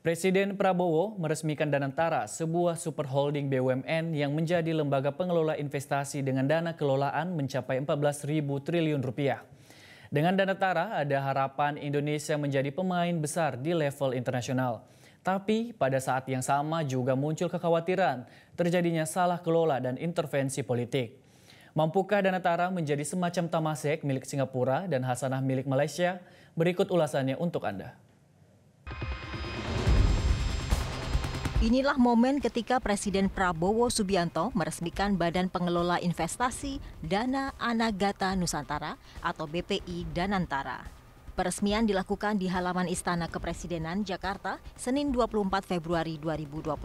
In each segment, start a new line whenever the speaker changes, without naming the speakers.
Presiden Prabowo meresmikan Danantara, sebuah super holding BUMN yang menjadi lembaga pengelola investasi dengan dana kelolaan mencapai 14.000 triliun rupiah. Dengan Danantara, ada harapan Indonesia menjadi pemain besar di level internasional. Tapi pada saat yang sama juga muncul kekhawatiran terjadinya salah kelola dan intervensi politik. Mampukah Danantara menjadi semacam Temasek milik Singapura dan Hasanah milik Malaysia? Berikut ulasannya untuk Anda.
Inilah momen ketika Presiden Prabowo Subianto meresmikan Badan Pengelola Investasi Dana Anagata Nusantara atau BPI Danantara. Peresmian dilakukan di halaman Istana Kepresidenan Jakarta, Senin 24 Februari 2025.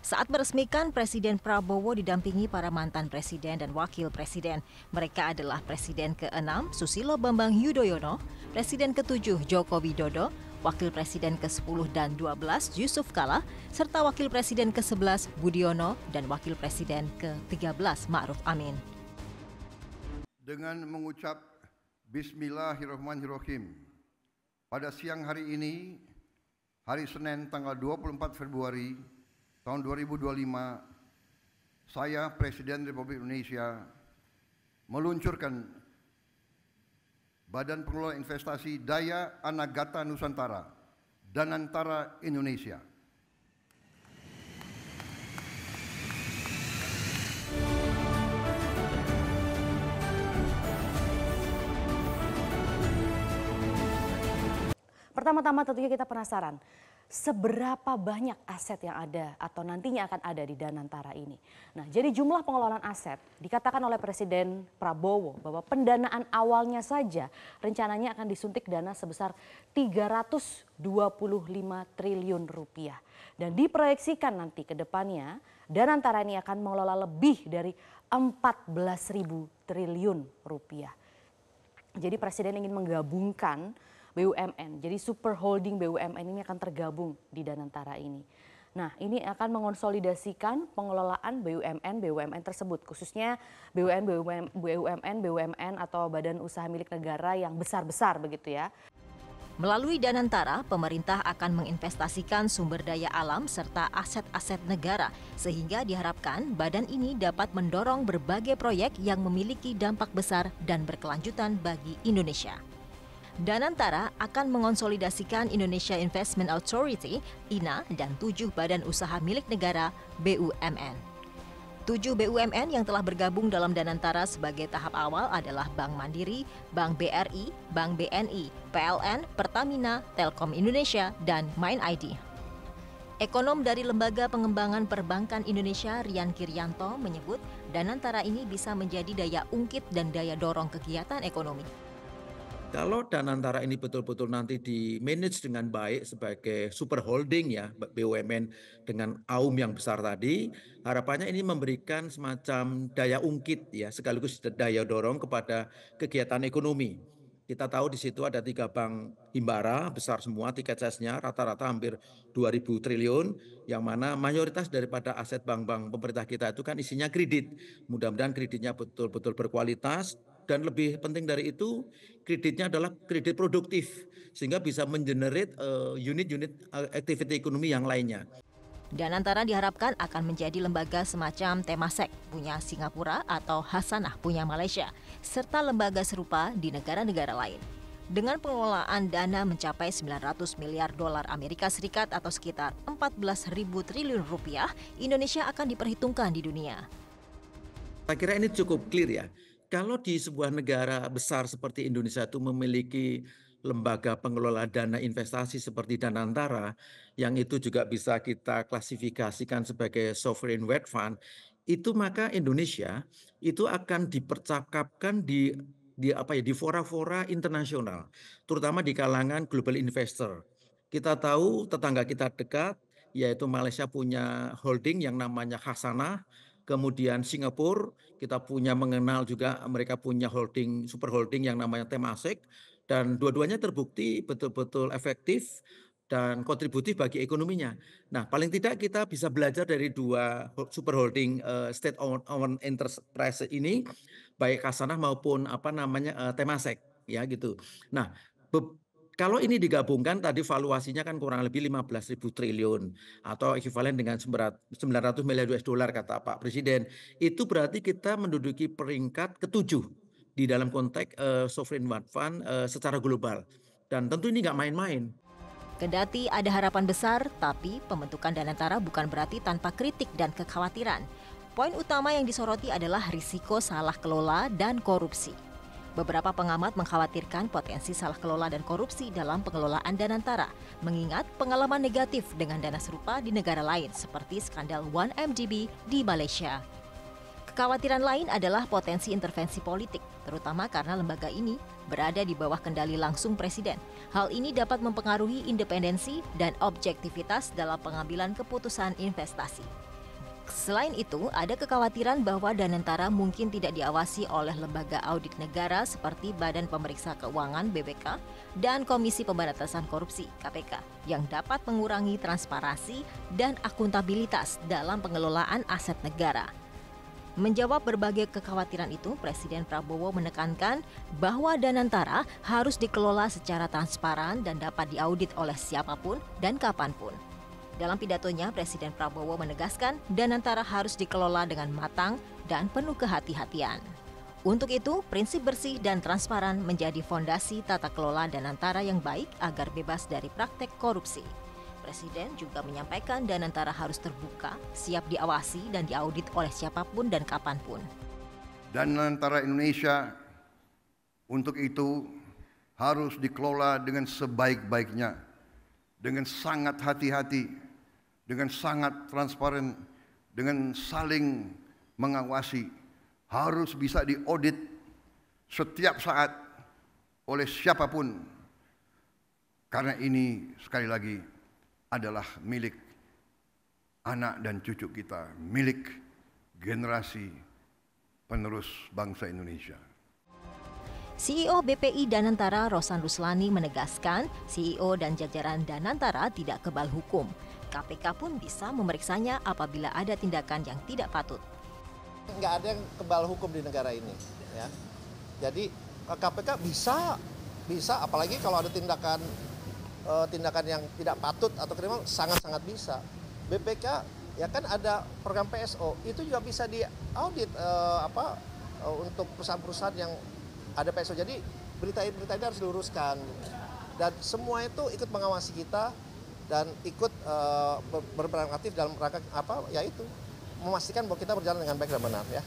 Saat meresmikan, Presiden Prabowo didampingi para mantan presiden dan wakil presiden. Mereka adalah Presiden ke-6 Susilo Bambang Yudhoyono, Presiden ke-7 Joko Widodo, Wakil Presiden ke-10 dan 12 Yusuf Kala, serta Wakil Presiden ke-11 Budiono dan Wakil Presiden ke-13 Ma'ruf Amin.
Dengan mengucap Bismillahirrahmanirrahim, pada siang hari ini, hari Senin tanggal 24 Februari tahun 2025, saya Presiden Republik Indonesia meluncurkan Badan Pengelola Investasi Daya Anagata Nusantara, Danantara Indonesia.
Pertama-tama tentunya kita penasaran, seberapa banyak aset yang ada atau nantinya akan ada di Danantara ini. Nah, jadi jumlah pengelolaan aset dikatakan oleh Presiden Prabowo bahwa pendanaan awalnya saja rencananya akan disuntik dana sebesar 325 triliun rupiah. Dan diproyeksikan nanti ke depannya Danantara ini akan mengelola lebih dari 14.000 triliun rupiah. Jadi Presiden ingin menggabungkan BUMN, jadi super holding BUMN ini akan tergabung di Danantara ini. Nah, ini akan mengonsolidasikan pengelolaan BUMN tersebut, khususnya BUMN atau badan usaha milik negara yang besar-besar begitu ya.
Melalui Danantara, pemerintah akan menginvestasikan sumber daya alam serta aset-aset negara, sehingga diharapkan badan ini dapat mendorong berbagai proyek yang memiliki dampak besar dan berkelanjutan bagi Indonesia. Danantara akan mengonsolidasikan Indonesia Investment Authority (INA) dan 7 badan usaha milik negara (BUMN). 7 BUMN yang telah bergabung dalam Danantara sebagai tahap awal adalah Bank Mandiri, Bank BRI, Bank BNI, PLN, Pertamina, Telkom Indonesia, dan MindID. Ekonom dari Lembaga Pengembangan Perbankan Indonesia Rian Kiryanto menyebut Danantara ini bisa menjadi daya ungkit dan daya dorong kegiatan ekonomi.
Kalau Danantara ini betul-betul nanti di-manage dengan baik sebagai super holding ya, BUMN dengan AUM yang besar tadi, harapannya ini memberikan semacam daya ungkit ya, sekaligus daya dorong kepada kegiatan ekonomi. Kita tahu di situ ada 3 bank himbara besar semua, tiket size-nya rata-rata hampir 2.000 triliun, yang mana mayoritas daripada aset bank-bank pemerintah kita itu kan isinya kredit. Mudah-mudahan kreditnya betul-betul berkualitas, dan lebih penting dari itu, kreditnya adalah kredit produktif, sehingga bisa mengenerate unit-unit activity ekonomi yang lainnya.
Danantara diharapkan akan menjadi lembaga semacam Temasek punya Singapura atau Hasanah punya Malaysia, serta lembaga serupa di negara-negara lain. Dengan pengelolaan dana mencapai 900 miliar dolar Amerika Serikat atau sekitar 14.000 triliun rupiah, Indonesia akan diperhitungkan di dunia.
Saya kira ini cukup clear ya. Kalau di sebuah negara besar seperti Indonesia itu memiliki lembaga pengelola dana investasi seperti Danantara, yang itu juga bisa kita klasifikasikan sebagai sovereign wealth fund, itu maka Indonesia itu akan dipercakapkan di fora-fora internasional, terutama di kalangan global investor. Kita tahu tetangga kita dekat, yaitu Malaysia punya holding yang namanya Hasanah. Kemudian Singapura, kita punya mengenal juga mereka punya holding, super holding yang namanya Temasek, dan dua-duanya terbukti betul-betul efektif dan kontributif bagi ekonominya. Nah, paling tidak kita bisa belajar dari 2 super holding state-owned enterprise ini, baik Hasanah maupun Temasek, ya gitu. Nah, Kalau ini digabungkan tadi valuasinya kan kurang lebih 15.000 triliun atau ekivalen dengan 900 miliar US dollar kata Pak Presiden. Itu berarti kita menduduki peringkat ke-7 di dalam konteks sovereign wealth fund secara global. Dan tentu ini nggak main-main.
Kendati ada harapan besar, tapi pembentukan Danantara bukan berarti tanpa kritik dan kekhawatiran. Poin utama yang disoroti adalah risiko salah kelola dan korupsi. Beberapa pengamat mengkhawatirkan potensi salah kelola dan korupsi dalam pengelolaan Danantara, mengingat pengalaman negatif dengan dana serupa di negara lain seperti skandal 1MDB di Malaysia. Kekhawatiran lain adalah potensi intervensi politik, terutama karena lembaga ini berada di bawah kendali langsung Presiden. Hal ini dapat mempengaruhi independensi dan objektivitas dalam pengambilan keputusan investasi. Selain itu, ada kekhawatiran bahwa Danantara mungkin tidak diawasi oleh lembaga audit negara seperti Badan Pemeriksa Keuangan (BPK) dan Komisi Pemberantasan Korupsi (KPK) yang dapat mengurangi transparansi dan akuntabilitas dalam pengelolaan aset negara. Menjawab berbagai kekhawatiran itu, Presiden Prabowo menekankan bahwa Danantara harus dikelola secara transparan dan dapat diaudit oleh siapapun dan kapanpun. Dalam pidatonya, Presiden Prabowo menegaskan Danantara harus dikelola dengan matang dan penuh kehati-hatian. Untuk itu, prinsip bersih dan transparan menjadi fondasi tata kelola Danantara yang baik agar bebas dari praktek korupsi. Presiden juga menyampaikan Danantara harus terbuka, siap diawasi dan diaudit oleh siapapun dan kapanpun.
Danantara Indonesia untuk itu harus dikelola dengan sebaik-baiknya, dengan sangat hati-hati, dengan sangat transparan, dengan saling mengawasi, harus bisa diaudit setiap saat oleh siapapun. Karena ini sekali lagi adalah milik anak dan cucu kita, milik generasi penerus bangsa Indonesia.
CEO BPI Danantara Rosan Ruslani menegaskan CEO dan jajaran Danantara tidak kebal hukum. KPK pun bisa memeriksanya apabila ada tindakan yang tidak patut.
Nggak ada yang kebal hukum di negara ini, ya. Jadi KPK bisa apalagi kalau ada tindakan yang tidak patut atau kriminal sangat-sangat bisa. BPK ya kan ada program PSO itu juga bisa diaudit untuk perusahaan-perusahaan yang ada PSO. Jadi berita ini harus diluruskan dan semua itu ikut mengawasi kita dan ikut berperan aktif dalam rangka yaitu memastikan bahwa kita berjalan dengan baik dan benar, ya.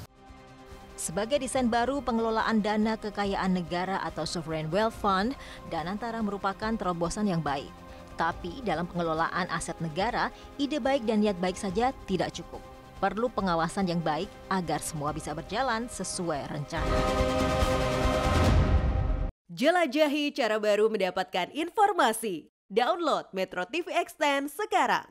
Sebagai desain baru pengelolaan dana kekayaan negara atau Sovereign Wealth Fund, Danantara merupakan terobosan yang baik. Tapi dalam pengelolaan aset negara, ide baik dan niat baik saja tidak cukup. Perlu pengawasan yang baik agar semua bisa berjalan sesuai rencana.
Jelajahi cara baru mendapatkan informasi. Download Metro TV Extend sekarang.